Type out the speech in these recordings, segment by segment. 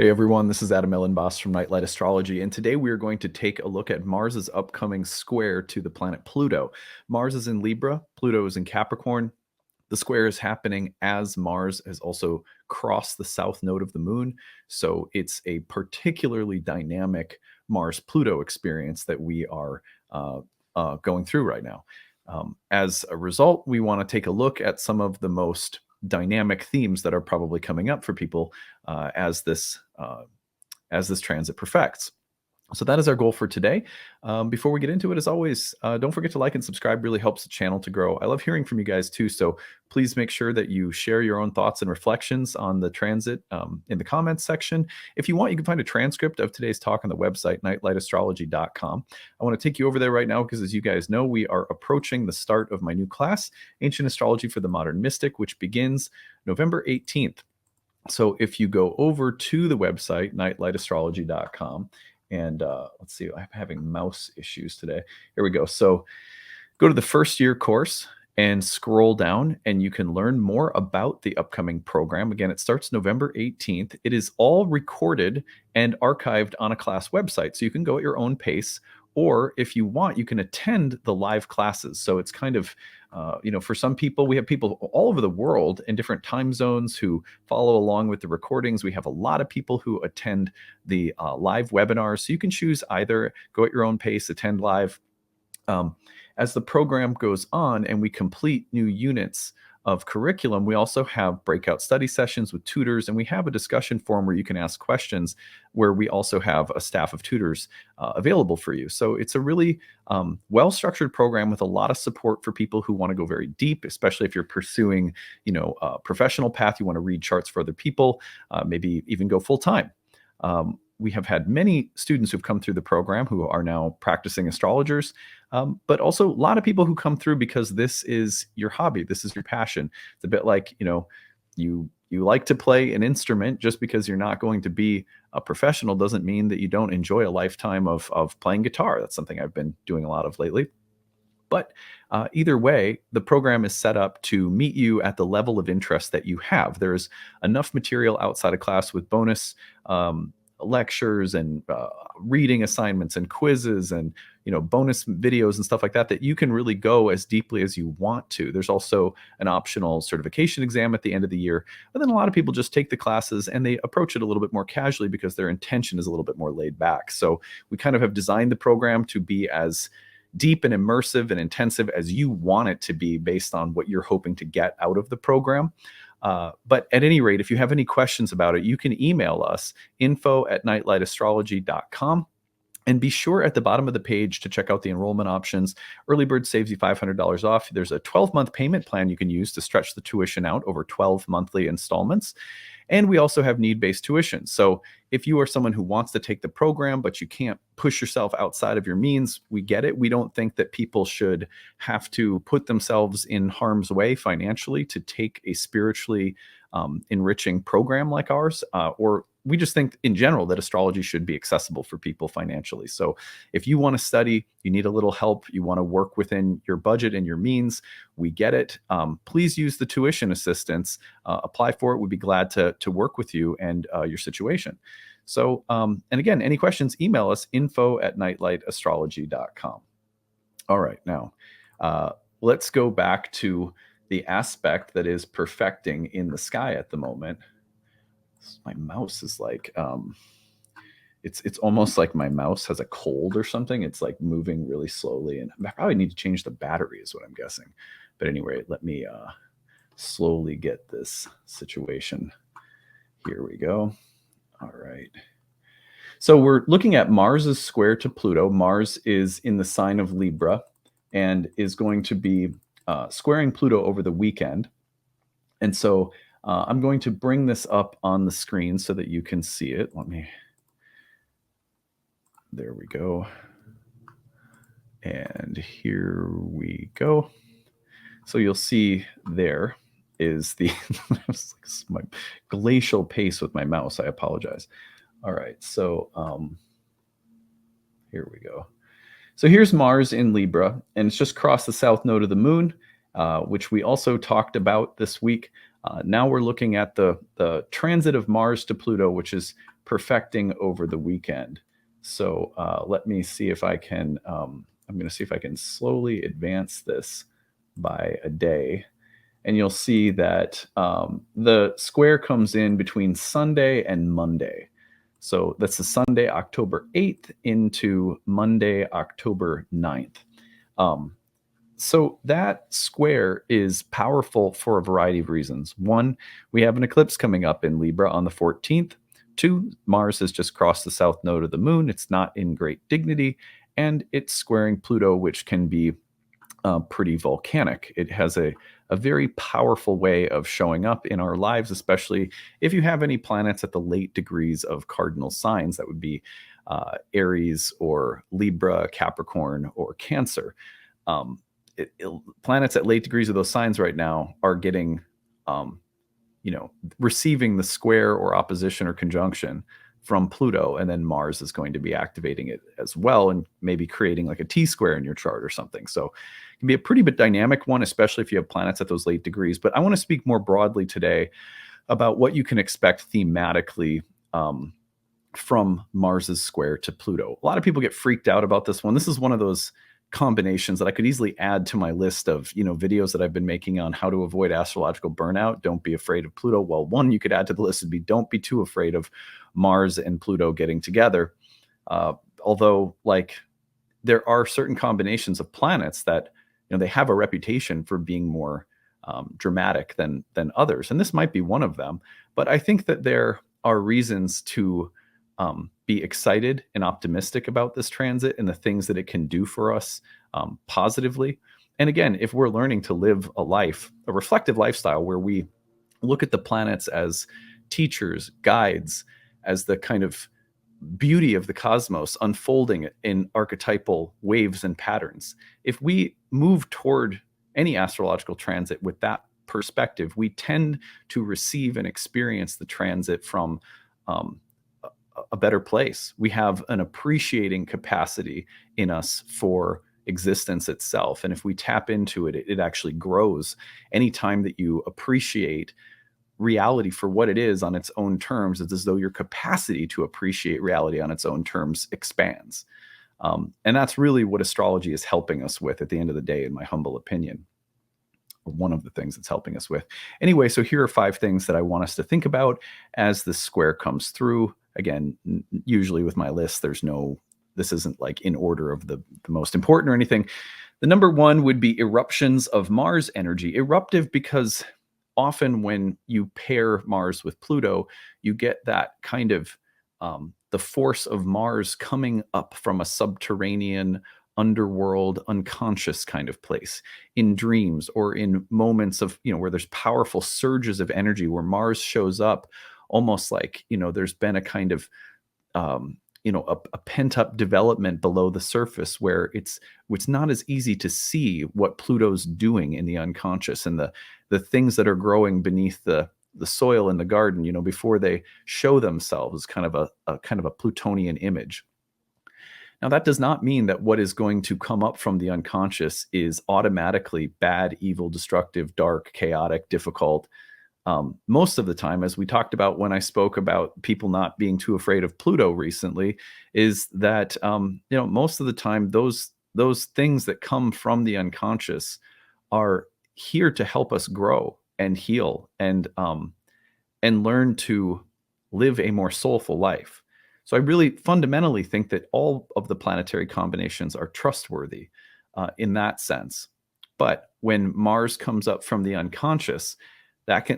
Hey everyone, this is Elenbaas from Nightlight Astrology, and today we are going to take a look at Mars's upcoming square to the planet Pluto. Mars is in Libra, Pluto is in Capricorn. The square is happening as Mars has also crossed the south node of the moon, so it's a particularly dynamic Mars-Pluto experience that we are going through right now. As a result, we want to take a look at some of the most dynamic themes that are probably coming up for people as this transit perfects. So that is our goal for today. Before we get into it, as always, don't forget to like and subscribe. Really helps the channel to grow. I love hearing from you guys too. So please make sure that you share your own thoughts and reflections on the transit in the comments section. If you want, you can find a transcript of today's talk on the website, nightlightastrology.com. I want to take you over there right now because, as you guys know, we are approaching the start of my new class, Ancient Astrology for the Modern Mystic, which begins November 18th. So if you go over to the website, nightlightastrology.com, and let's see, I'm having mouse issues today. Here we go. So go to the first year course and scroll down, and you can learn more about the upcoming program. Again, it starts November 18th. It is all recorded and archived on a class website, so you can go at your own pace. Or if you want, you can attend the live classes. So it's kind of, for some people, we have people all over the world in different time zones who follow along with the recordings. We have a lot of people who attend the live webinars. So you can choose either go at your own pace, attend live. As the program goes on and we complete new units of curriculum, we also have breakout study sessions with tutors, and we have a discussion forum where you can ask questions, where we also have a staff of tutors available for you. So it's a really well-structured program with a lot of support for people who want to go very deep, especially if you're pursuing, a professional path. You want to read charts for other people, maybe even go full-time. We have had many students who've come through the program who are now practicing astrologers, but also a lot of people who come through because this is your hobby. This is your passion. It's a bit like, you like to play an instrument. Just because you're not going to be a professional doesn't mean that you don't enjoy a lifetime of playing guitar. That's something I've been doing a lot of lately. But either way, the program is set up to meet you at the level of interest that you have. There's enough material outside of class with bonus lectures and reading assignments and quizzes and bonus videos and stuff like that, that you can really go as deeply as you want to. There's also an optional certification exam at the end of the year. But then a lot of people just take the classes and they approach it a little bit more casually because their intention is a little bit more laid back. So we kind of have designed the program to be as deep and immersive and intensive as you want it to be based on what you're hoping to get out of the program. But at any rate, if you have any questions about it, you can email us, info@nightlightastrology.com. And be sure at the bottom of the page to check out the enrollment options. Early Bird saves you $500 off. There's a 12-month payment plan you can use to stretch the tuition out over 12 monthly installments. And we also have need-based tuition. So if you are someone who wants to take the program, but you can't push yourself outside of your means, we get it. We don't think that people should have to put themselves in harm's way financially to take a spiritually enriching program like ours, or we just think in general that astrology should be accessible for people financially. So if you want to study, you need a little help, you want to work within your budget and your means, we get it. Please use the tuition assistance, apply for it. We'd be glad to work with you and your situation. So, and again, any questions, email us, info@nightlightastrology.com. All right, now let's go back to the aspect that is perfecting in the sky at the moment. My mouse is like, it's almost like my mouse has a cold or something. It's like moving really slowly, and I probably need to change the battery is what I'm guessing. But anyway, let me slowly get this situation. Here we go. All right. So we're looking at Mars's square to Pluto. Mars is in the sign of Libra and is going to be squaring Pluto over the weekend. And so I'm going to bring this up on the screen so that you can see it. There we go. And here we go. So you'll see there is my glacial pace with my mouse. I apologize. All right, so here we go. So here's Mars in Libra, and it's just crossed the south node of the moon, which we also talked about this week. Now we're looking at the transit of Mars to Pluto, which is perfecting over the weekend. So let me see if I can, I'm going to see if I can slowly advance this by a day. And you'll see that the square comes in between Sunday and Monday. So that's the Sunday, October 8th into Monday, October 9th. So that square is powerful for a variety of reasons. One, we have an eclipse coming up in Libra on the 14th. Two, Mars has just crossed the south node of the moon. It's not in great dignity, and it's squaring Pluto, which can be pretty volcanic. It has a very powerful way of showing up in our lives, especially if you have any planets at the late degrees of cardinal signs. That would be Aries or Libra, Capricorn, or Cancer. Planets at late degrees of those signs right now are getting, receiving the square or opposition or conjunction from Pluto, and then Mars is going to be activating it as well and maybe creating like a T-square in your chart or something. So it can be a pretty bit dynamic one, especially if you have planets at those late degrees. But I want to speak more broadly today about what you can expect thematically from Mars's square to Pluto. A lot of people get freaked out about this one. This is one of those combinations that I could easily add to my list of videos that I've been making on how to avoid astrological burnout. Don't be afraid of Pluto. Well, one you could add to the list would be don't be too afraid of Mars and Pluto getting together. Although, like, there are certain combinations of planets that they have a reputation for being more dramatic than others, and this might be one of them. But I think that there are reasons to be excited and optimistic about this transit and the things that it can do for us positively. And again, if we're learning to live a reflective lifestyle where we look at the planets as teachers, guides, as the kind of beauty of the cosmos unfolding in archetypal waves and patterns, if we move toward any astrological transit with that perspective, we tend to receive and experience the transit from a better place. We have an appreciating capacity in us for existence itself. And if we tap into it, it actually grows. Anytime that you appreciate reality for what it is on its own terms, it's as though your capacity to appreciate reality on its own terms expands. And that's really what astrology is helping us with at the end of the day, in my humble opinion. One of the things it's helping us with. Anyway, so here are 5 things that I want us to think about as this square comes through. Again, usually with my list, this isn't like in order of the most important or anything. The number 1 would be eruptions of Mars energy. Eruptive because often when you pair Mars with Pluto, you get that kind of the force of Mars coming up from a subterranean, underworld, unconscious kind of place in dreams or in moments of, where there's powerful surges of energy where Mars shows up almost like, there's been a kind of, a pent-up development below the surface where it's not as easy to see what Pluto's doing in the unconscious and the things that are growing beneath the soil in the garden, before they show themselves, kind of a Plutonian image. Now, that does not mean that what is going to come up from the unconscious is automatically bad, evil, destructive, dark, chaotic, difficult. Most of the time, as we talked about when I spoke about people not being too afraid of Pluto recently, is that most of the time those things that come from the unconscious are here to help us grow and heal and learn to live a more soulful life. So I really fundamentally think that all of the planetary combinations are trustworthy in that sense. But when Mars comes up from the unconscious,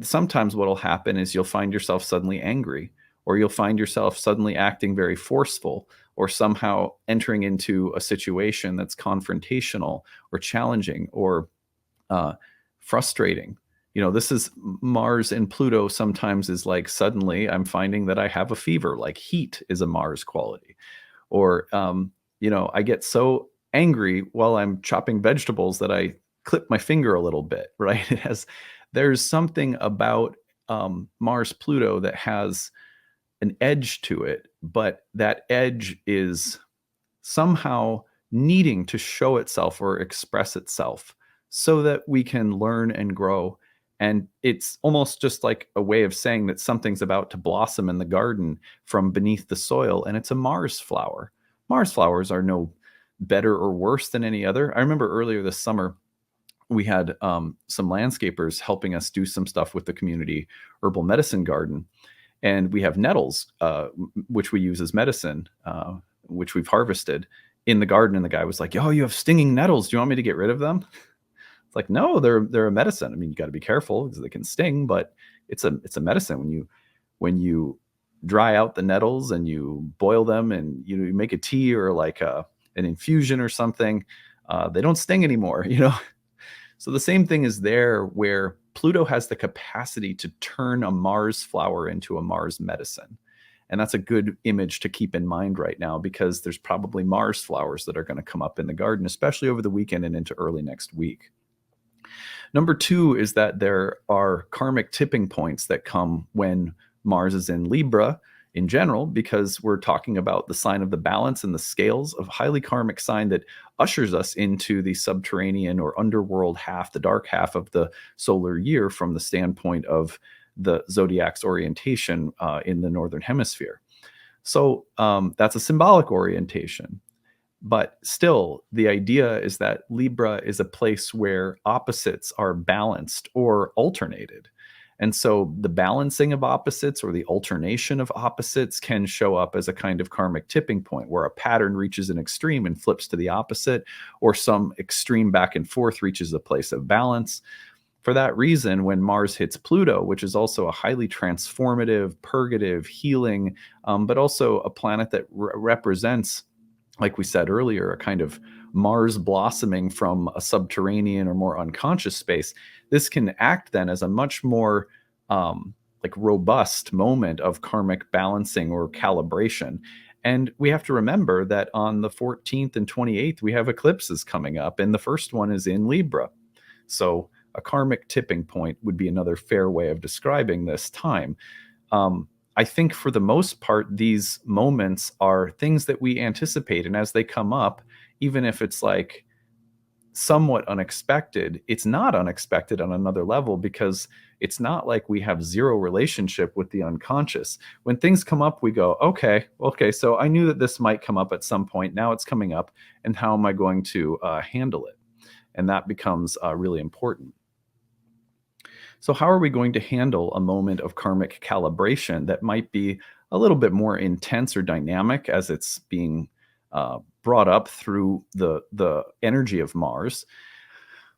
sometimes what'll happen is you'll find yourself suddenly angry, or you'll find yourself suddenly acting very forceful, or somehow entering into a situation that's confrontational or challenging or frustrating. This is Mars and Pluto sometimes is like, suddenly I'm finding that I have a fever, like heat is a Mars quality. Or, I get so angry while I'm chopping vegetables that I clip my finger a little bit, right? There's something about Mars Pluto that has an edge to it, but that edge is somehow needing to show itself or express itself so that we can learn and grow And it's almost just like a way of saying that something's about to blossom in the garden from beneath the soil, and it's a Mars flower. Mars flowers are no better or worse than any other. I remember earlier this summer, we had some landscapers helping us do some stuff with the community herbal medicine garden. And we have nettles, which we use as medicine, which we've harvested in the garden. And the guy was like, "Oh, you have stinging nettles. Do you want me to get rid of them?" It's like, no, they're a medicine. I mean, you got to be careful because they can sting, but it's a medicine. When you dry out the nettles and you boil them and you make a tea or like an infusion or something, they don't sting anymore. So the same thing is there, where Pluto has the capacity to turn a Mars flower into a Mars medicine. And that's a good image to keep in mind right now, because there's probably Mars flowers that are going to come up in the garden, especially over the weekend and into early next week. Number two is that there are karmic tipping points that come when Mars is in Libra in general, because we're talking about the sign of the balance and the scales, of highly karmic sign that ushers us into the subterranean or underworld half, the dark half of the solar year from the standpoint of the zodiac's orientation in the northern hemisphere. So that's a symbolic orientation. But still, the idea is that Libra is a place where opposites are balanced or alternated. And so the balancing of opposites or the alternation of opposites can show up as a kind of karmic tipping point, where a pattern reaches an extreme and flips to the opposite, or some extreme back and forth reaches a place of balance. For that reason, when Mars hits Pluto, which is also a highly transformative, purgative, healing, but also a planet that represents, like we said earlier, a kind of Mars blossoming from a subterranean or more unconscious space, this can act then as a much more like robust moment of karmic balancing or calibration. And we have to remember that on the 14th and 28th, we have eclipses coming up, and the first one is in Libra. So a karmic tipping point would be another fair way of describing this time. I think for the most part, these moments are things that we anticipate. And as they come up, even if it's like somewhat unexpected, it's not unexpected on another level, because it's not like we have zero relationship with the unconscious. When things come up, we go, okay, so I knew that this might come up at some point. Now it's coming up, and how am I going to handle it? And that becomes really important. So how are we going to handle a moment of karmic calibration that might be a little bit more intense or dynamic as it's being brought up through the energy of Mars,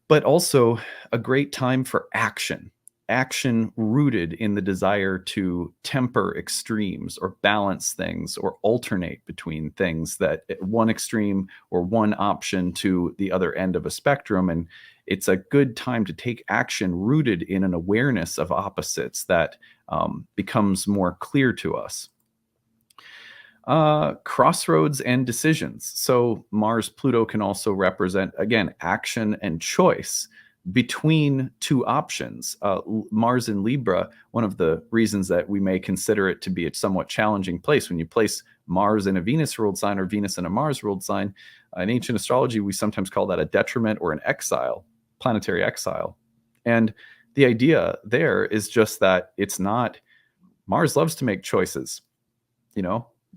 but also a great time for action rooted in the desire to temper extremes or balance things or alternate between things, that one extreme or one option to the other end of a spectrum. And it's a good time to take action rooted in an awareness of opposites that becomes more clear to us. Crossroads and decisions. So Mars-Pluto can also represent, again, action and choice between two options. Mars in Libra, one of the reasons that we may consider it to be a somewhat challenging place, when you place Mars in a Venus ruled sign or Venus in a Mars ruled sign, in ancient astrology, we sometimes call that a detriment or an exile, planetary exile. And the idea there is just that it's not, Mars loves to make choices.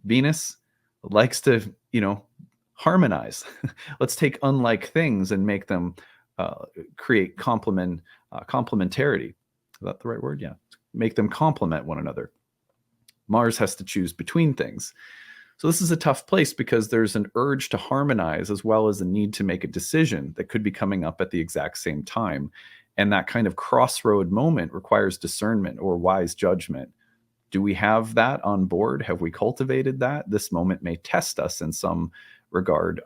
Venus likes to, harmonize. Let's take unlike things and make them create complementarity. Is that the right word? Yeah. Make them complement one another. Mars has to choose between things. So this is a tough place, because there's an urge to harmonize as well as a need to make a decision that could be coming up at the exact same time. And that kind of crossroad moment requires discernment or wise judgment. Do we have that on board? Have we cultivated that? This moment may test us in some regard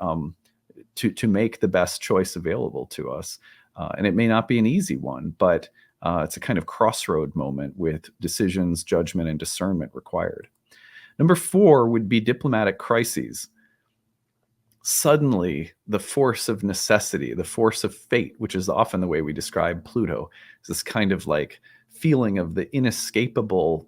to make the best choice available to us. And it may not be an easy one, but it's a kind of crossroad moment with decisions, judgment, and discernment required. Number 4 would be diplomatic crises. Suddenly, the force of necessity, the force of fate, which is often the way we describe Pluto, is this kind of like feeling of the inescapable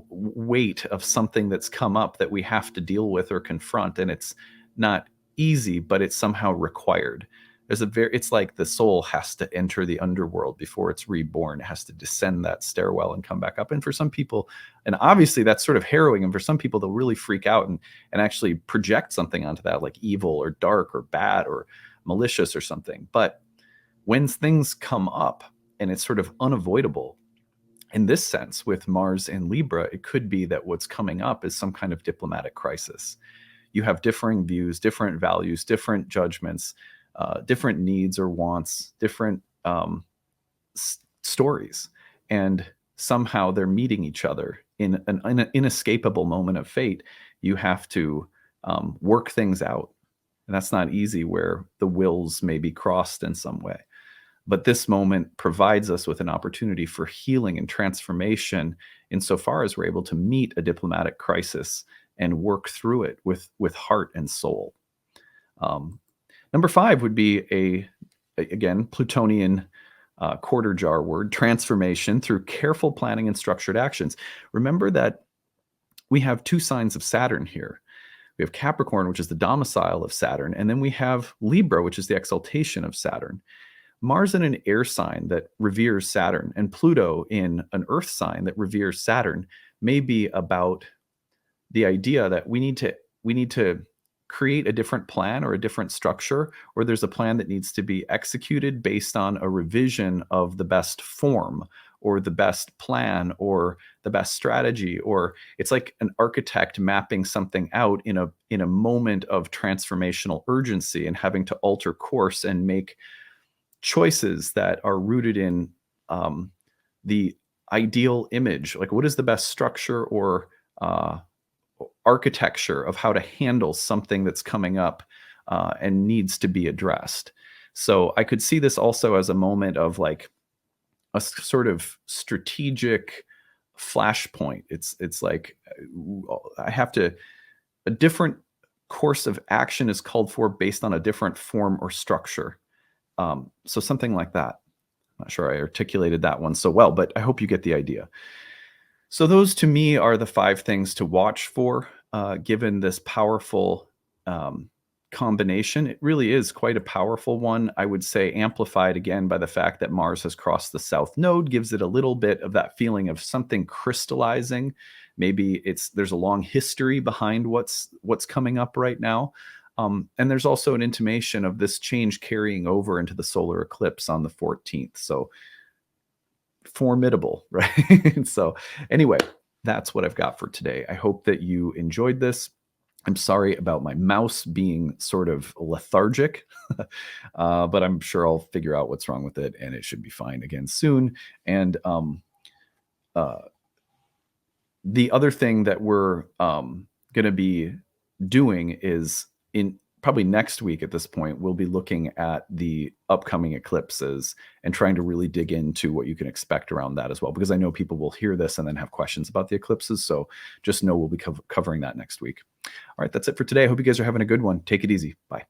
weight of something that's come up that we have to deal with or confront. And it's not easy, but it's somehow required. it's like the soul has to enter the underworld before it's reborn. It has to descend that stairwell and come back up. And for some people, and obviously that's sort of harrowing, and for some people they'll really freak out and actually project something onto that, like evil or dark or bad or malicious or something. But when things come up and it's sort of unavoidable, in this sense with Mars and Libra, it could be that what's coming up is some kind of diplomatic crisis. You have differing views, different values, different judgments, different needs or wants, different stories, and somehow they're meeting each other in an inescapable moment of fate. You have to work things out, and that's not easy where the wills may be crossed in some way. But this moment provides us with an opportunity for healing and transformation insofar as we're able to meet a diplomatic crisis and work through it with heart and soul. Number 5 would be again, Plutonian quarter jar word, transformation through careful planning and structured actions. Remember that we have 2 signs of Saturn here. We have Capricorn, which is the domicile of Saturn, and then we have Libra, which is the exaltation of Saturn. Mars in an air sign that reveres Saturn, and Pluto in an earth sign that reveres Saturn, may be about the idea that we need to create a different plan or a different structure, or there's a plan that needs to be executed based on a revision of the best form or the best plan or the best strategy. Or it's like an architect mapping something out in a moment of transformational urgency and having to alter course and make choices that are rooted in the ideal image. Like, what is the best structure or architecture of how to handle something that's coming up and needs to be addressed. So I could see this also as a moment of like a sort of strategic flashpoint. It's like I have to, a different course of action is called for based on a different form or structure. So something like that. I'm not sure I articulated that one so well, but I hope you get the idea. So those to me are the 5 things to watch for, given this powerful combination. It really is quite a powerful one. I would say amplified again by the fact that Mars has crossed the South Node, gives it a little bit of that feeling of something crystallizing. Maybe there's a long history behind what's coming up right now. And there's also an intimation of this change carrying over into the solar eclipse on the 14th. So formidable, right? So anyway, that's what I've got for today. I hope that you enjoyed this. I'm sorry about my mouse being sort of lethargic, but I'm sure I'll figure out what's wrong with it, and it should be fine again soon. And the other thing that we're going to be doing is probably next week at this point, we'll be looking at the upcoming eclipses and trying to really dig into what you can expect around that as well, because I know people will hear this and then have questions about the eclipses. So just know we'll be covering that next week. All right, that's it for today. I hope you guys are having a good one. Take it easy. Bye.